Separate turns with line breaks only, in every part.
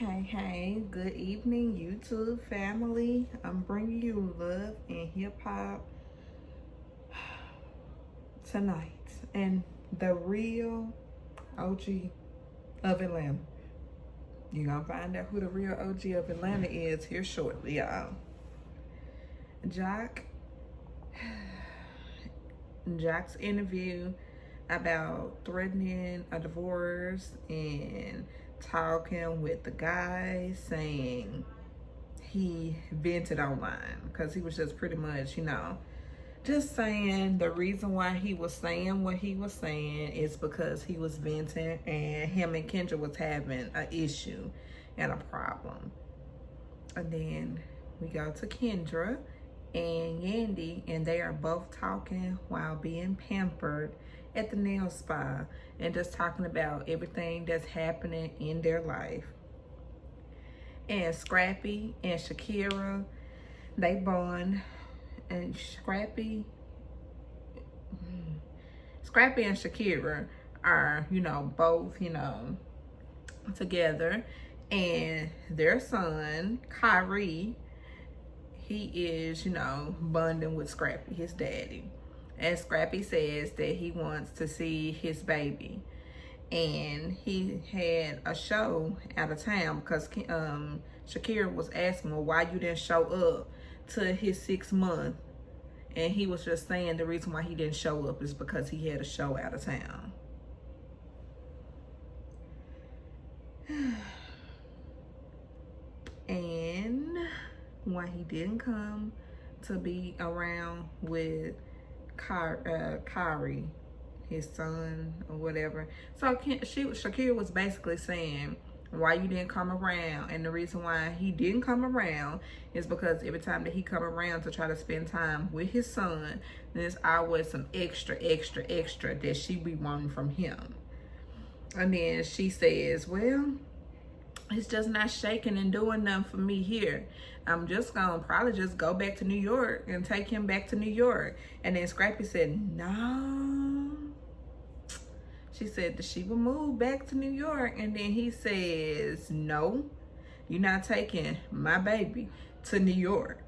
Hey, good evening, YouTube family. I'm bringing you love and hip hop tonight. And the real OG of Atlanta. You're gonna find out who the real OG of Atlanta is here shortly, y'all. Jock, Jock's interview about threatening a divorce and talking with the guy saying he vented online because he was just pretty much, just saying the reason why he was saying what he was saying is because he was venting and him and Kendra was having an issue and a problem. And then we go to Kendra and Yandy, and they are both talking while being pampered at the nail spa and just talking about everything that's happening in their life. And Scrappy and Shakira, they bond, and Scrappy and Shakira are, both, together. And their son, Kyrie, he is, bonding with Scrappy, his daddy. And Scrappy says that he wants to see his baby. And he had a show out of town because Shakira was asking, well, why you didn't show up to his 6 month? And he was just saying the reason why he didn't show up is because he had a show out of town. And why he didn't come to be around with Kyrie, his son or whatever. So Shakira was basically saying why you didn't come around, and the reason why he didn't come around is because every time that he come around to try to spend time with his son, there's always some extra that she be wanting from him. And then she says, well, it's just not shaking and doing nothing for me here. I'm just gonna probably just go back to New York and take him back to New York. And then Scrappy said, no. She said that she would move back to New York. And then he says, no, you're not taking my baby to New York.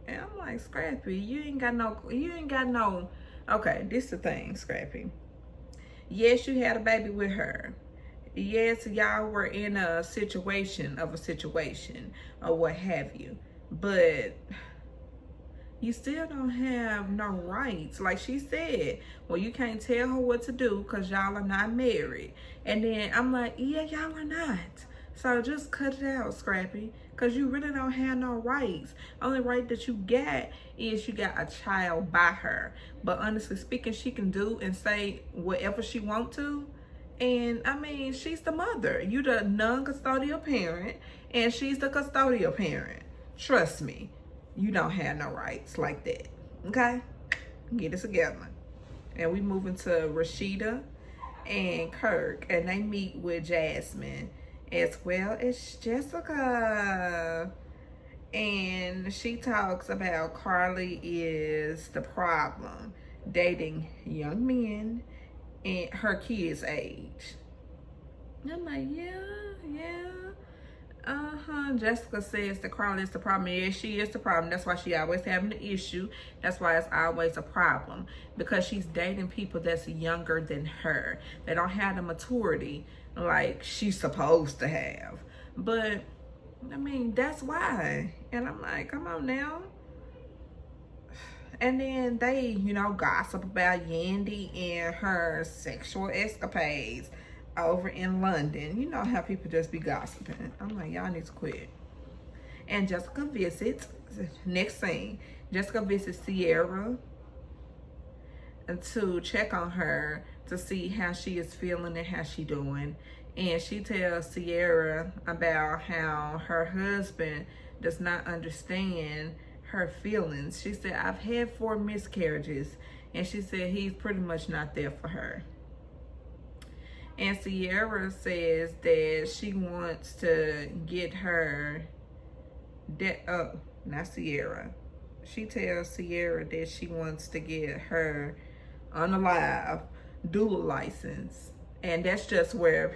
And I'm like, Scrappy, you ain't got no, okay, this is the thing, Scrappy. Yes, you had a baby with her. Yes, y'all were in a situation or what have you, but you still don't have no rights. Like she said, well, you can't tell her what to do because y'all are not married. And then I'm like, yeah, y'all are not. So just cut it out, Scrappy, because you really don't have no rights. Only right that you got is you got a child by her. But honestly speaking, she can do and say whatever she want to. And I mean, she's the mother. You the non-custodial parent, and she's the custodial parent. Trust me, you don't have no rights like that. Okay? Get it together. And we move into Rashida and Kirk, and they meet with Jasmine as well as Jessica. And she talks about Carly is the problem, dating young men and her kids' age. And I'm like, yeah. Jessica says that Carly is the problem. Yeah, she is the problem. That's why she always having an issue. That's why it's always a problem. Because she's dating people that's younger than her. They don't have the maturity like she's supposed to have. But, I mean, that's why. And I'm like, come on now. And then they, gossip about Yandy and her sexual escapades over in London. You know how people just be gossiping. I'm like, y'all need to quit. And Jessica visits, next scene, Jessica visits Sierra to check on her to see how she is feeling and how she doing. And she tells Sierra about how her husband does not understand her feelings. She said, I've had 4 miscarriages. And she said he's pretty much not there for her. And Sierra says that she wants to get her, not Sierra. She tells Sierra that she wants to get her unalive doula license And that's just where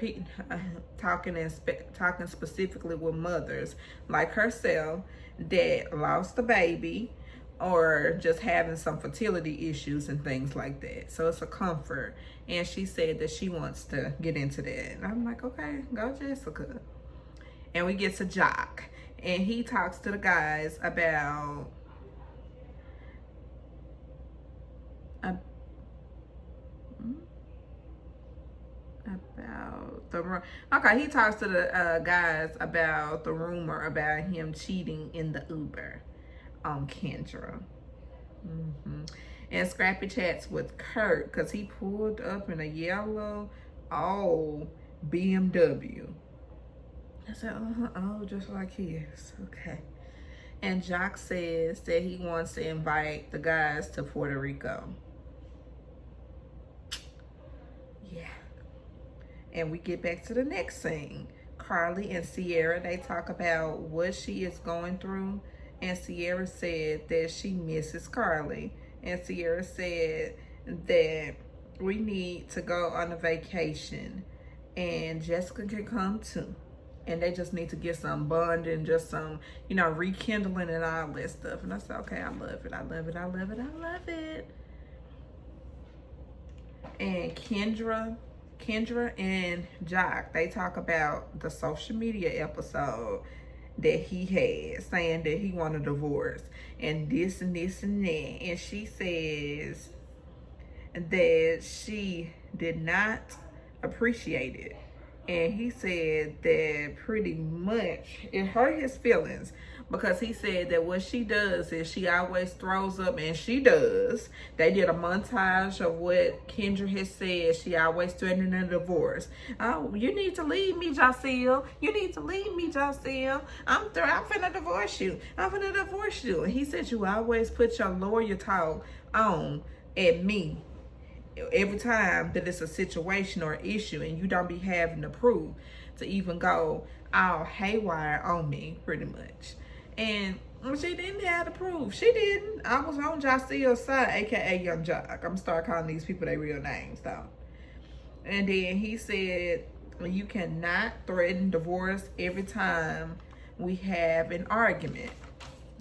talking specifically with mothers like herself that lost the baby or just having some fertility issues and things like that. So it's a comfort. And she said that she wants to get into that. And I'm like, okay, go Jessica. And we get to Jock. And he talks to the guys about he talks to the guys about the rumor about him cheating in the Uber on Kendra. And Scrappy chats with Kurt because he pulled up in a yellow BMW. I said, oh, just like his. Okay. And Jock says that he wants to invite the guys to Puerto Rico. Yeah. And we get back to the next scene. Carly and Sierra, they talk about what she is going through. And Sierra said that she misses Carly. And Sierra said that we need to go on a vacation. And Jessica can come too. And they just need to get some bonding, just some, rekindling and all that stuff. And I said, okay, I love it. I love it. I love it. I love it. And Kendra and Jock, they talk about the social media episode that he had saying that he wanted a divorce and this and this and that. And she says that she did not appreciate it. And he said that pretty much it hurt his feelings because he said that what she does is she always throws up, and she does. They did a montage of what Kendra has said. She always threatening a divorce. Oh, you need to leave me, Jacelle. You need to leave me, Jacelle. I'm finna divorce you. I'm finna divorce you. And he said you always put your lawyer talk on at me every time that it's a situation or issue, and you don't be having to prove to even go all haywire on me, pretty much. And she didn't have to prove. She didn't. I was on Jacelle's side, aka Young Jock. I'm gonna start calling these people their real names though. And then he said, you cannot threaten divorce every time we have an argument.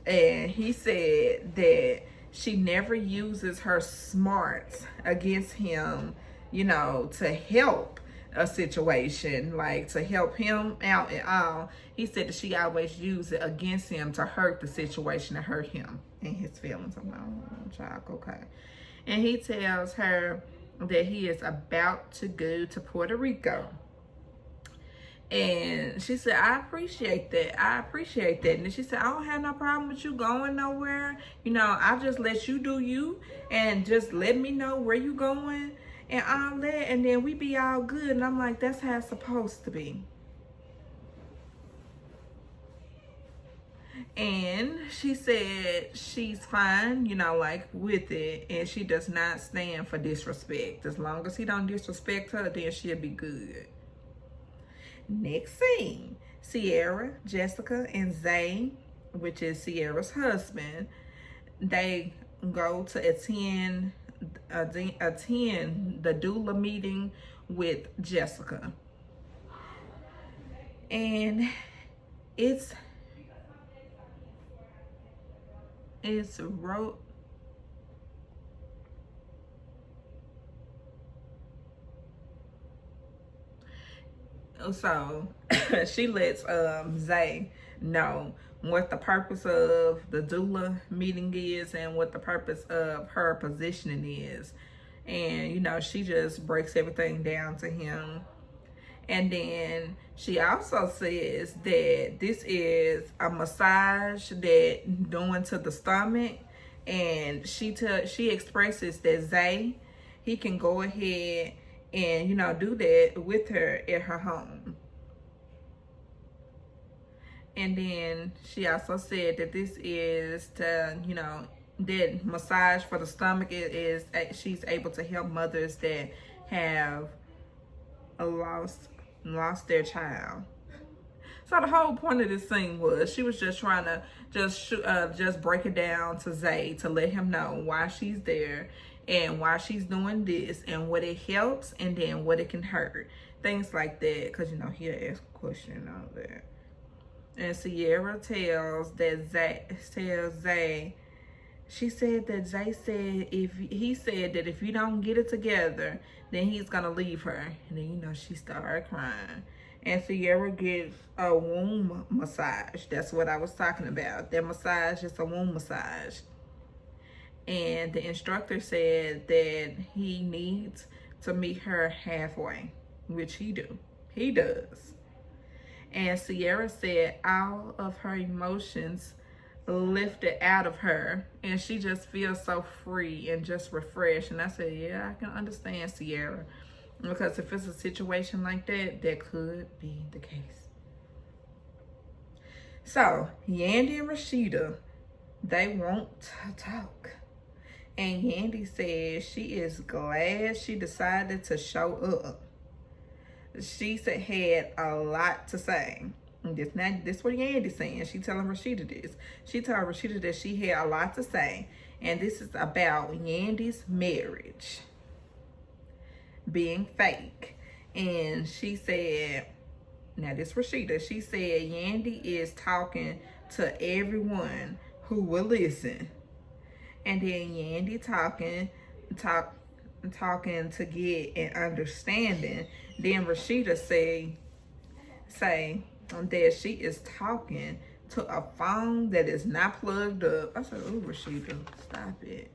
And he said that she never uses her smarts against him, to help a situation, like to help him out at all. He said that she always used it against him to hurt the situation, to hurt him and his feelings. I'm like, oh, child, okay. And he tells her that he is about to go to Puerto Rico. And she said, I appreciate that. I appreciate that. And then she said, I don't have no problem with you going nowhere. I'll just let you do you and just let me know where you going and all that. And then we be all good. And I'm like, that's how it's supposed to be. And she said she's fine, with it. And she does not stand for disrespect. As long as he don't disrespect her, then she'll be good. Next scene, Sierra, Jessica, and Zay, which is Sierra's husband, they go to attend the doula meeting with Jessica. And it's wrote. So she lets Zay know what the purpose of the doula meeting is and what the purpose of her positioning is. And, she just breaks everything down to him. And then she also says that this is a massage that doing to the stomach. And she expresses that Zay, he can go ahead and, do that with her at her home. And then she also said that this is to, that massage for the stomach is she's able to help mothers that have lost their child. So the whole point of this scene was she was just trying to just break it down to Zay to let him know why she's there and why she's doing this and what it helps and then what it can hurt. Things like that. Because, you know, he'll ask a question and all that. And Sierra tells Zay, she said that Zay said if you don't get it together, then he's gonna leave her. And then, you know, she started crying. And Sierra gets a womb massage. That's what I was talking about. That massage is a womb massage. And the instructor said that he needs to meet her halfway, which he does. And Sierra said all of her emotions lifted out of her, and she just feels so free and just refreshed. And I said, yeah, I can understand, Sierra, because if it's a situation like that, that could be the case. So Yandy and Radheeda, they want to talk. And Yandy says she is glad she decided to show up. She said had a lot to say. This what Yandy's saying. She telling Radheeda this. She told Radheeda that she had a lot to say. And this is about Yandy's marriage being fake. And she said, now this Radheeda, she said Yandy is talking to everyone who will listen. And then Yandy talking to get an understanding. Then Radheeda say that she is talking to a phone that is not plugged up. I said, oh, Radheeda, stop it.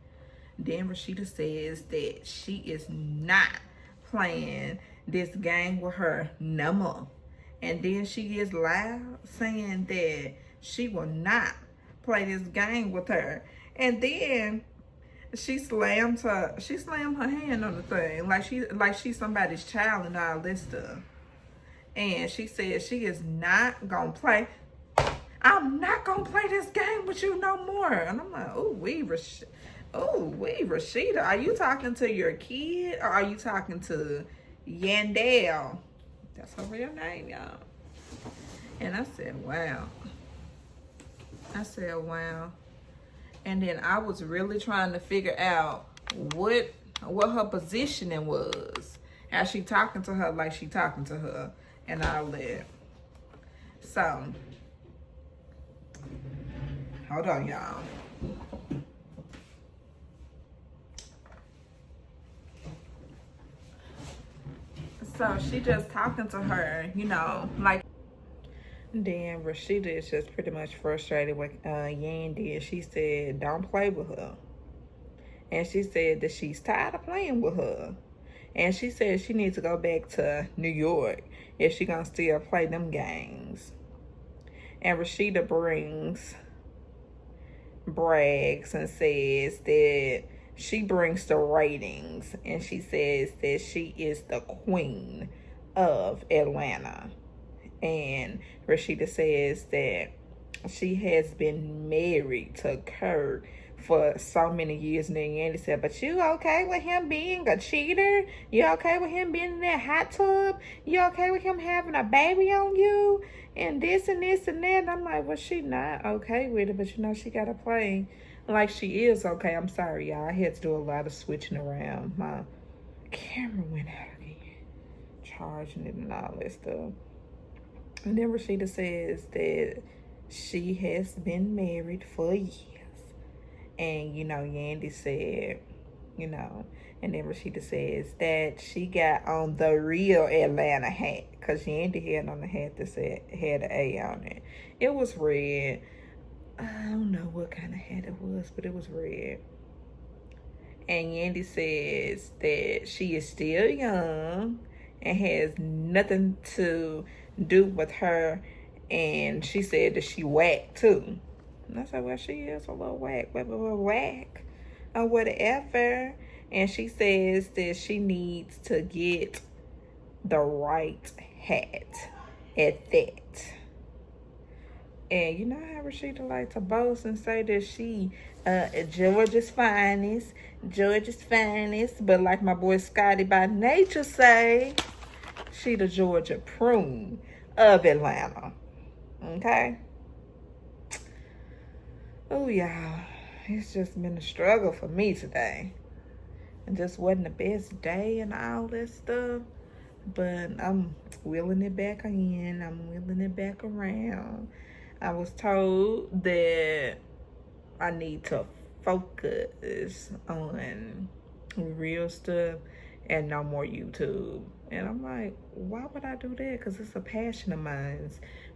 Then Radheeda says that she is not playing this game with her no more. And then she gets loud saying that she will not play this game with her. And then she slammed her hand on the thing like she's somebody's child and all this stuff. And she said she is not gonna play. I'm not gonna play this game with you no more. And I'm like, Radheeda, are you talking to your kid or are you talking to Yandy? That's her real name, y'all. And I said, wow. And then I was really trying to figure out what her positioning was. How she talking to her like she talking to her and all that. So, hold on, y'all. So she just talking to her, you know, like. Then Radheeda is just pretty much frustrated with Yandy, and she said, don't play with her. And she said that she's tired of playing with her. And she said she needs to go back to New York if she gonna still play them games. And Radheeda brags and says that she brings the ratings, and she says that she is the queen of Atlanta. And Radheeda says that she has been married to Kurt for so many years. And then Yandy said, but you okay with him being a cheater? You okay with him being in that hot tub? You okay with him having a baby on you? And this and this and that. And I'm like, well, she not okay with it, but you know, she got to play like she is okay. I'm sorry, y'all. I had to do a lot of switching around. My camera went out again. Charging it and all that stuff. And then Radheeda says that she has been married for years. And, you know, Yandy said, you know, and then Radheeda says that she got on the real Atlanta hat. Because Yandy had on the hat that had an A on it. It was red. I don't know what kind of hat it was, but it was red. And Yandy says that she is still young and has nothing to do with her, and she said that she whacked too. And I said, well, she is a little whack, or whatever. And she says that she needs to get the right hat at that. And you know how Radheeda likes to boast and say that she Georgia's finest, but like my boy Scotty by nature say, she the Georgia prune of Atlanta. Okay? Oh, y'all. It's just been a struggle for me today. It just wasn't the best day and all that stuff. But I'm wheeling it back in. I'm wheeling it back around. I was told that I need to focus on real stuff and no more YouTube. And I'm like, why would I do that? Because it's a passion of mine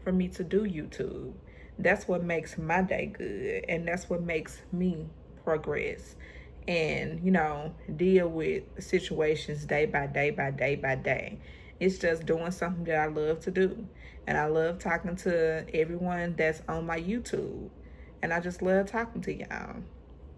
for me to do YouTube. That's what makes my day good. And that's what makes me progress. And, deal with situations day by day by day by day. It's just doing something that I love to do. And I love talking to everyone that's on my YouTube. And I just love talking to y'all.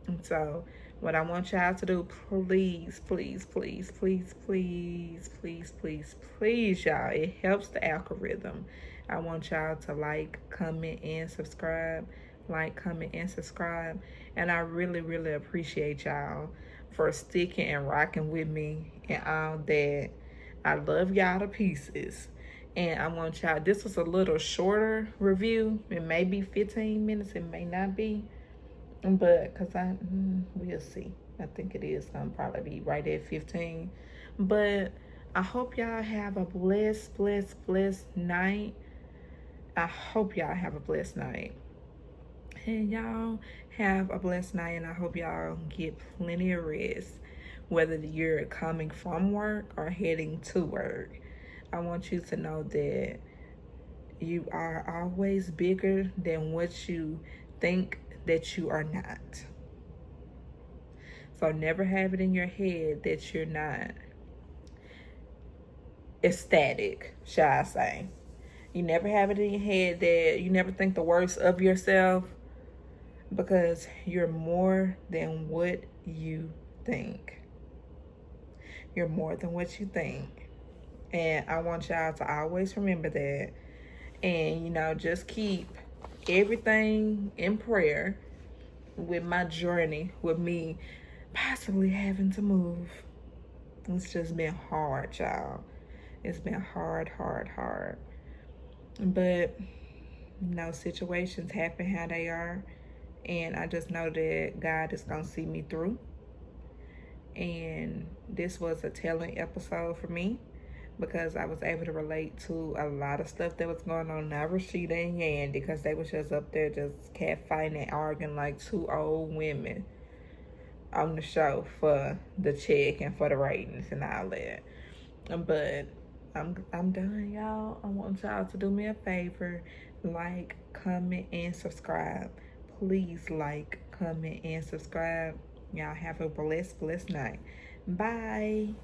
And so, what I want y'all to do, please, please, please, please, please, please, please, please, y'all. It helps the algorithm. I want y'all to like, comment, and subscribe. Like, comment, and subscribe. And I really, really appreciate y'all for sticking and rocking with me and all that. I love y'all to pieces. And I want y'all, this was a little shorter review. It may be 15 minutes, it may not be. But, we'll see. I think it is going to probably be right at 15. But I hope y'all have a blessed, blessed, blessed night. I hope y'all have a blessed night. And y'all have a blessed night. And I hope y'all get plenty of rest. Whether you're coming from work or heading to work. I want you to know that you are always bigger than what you think that you are not. So never have it in your head that you're not ecstatic, shall I say. You never have it in your head that you never think the worst of yourself, because you're more than what you think. You're more than what you think. And I want y'all to always remember that. And, just keep everything in prayer with my journey, with me possibly having to move. It's just been hard, y'all. It's been hard, hard, hard. But, situations happen how they are. And I just know that God is going to see me through. And this was a telling episode for me, because I was able to relate to a lot of stuff that was going on. Now, Radheeda and Yandy, because they was just up there just catfighting and arguing like two old women on the show for the check and for the ratings and all that. But I'm done, y'all. I want y'all to do me a favor. Like, comment, and subscribe. Please like, comment, and subscribe. Y'all have a blessed, blessed night. Bye.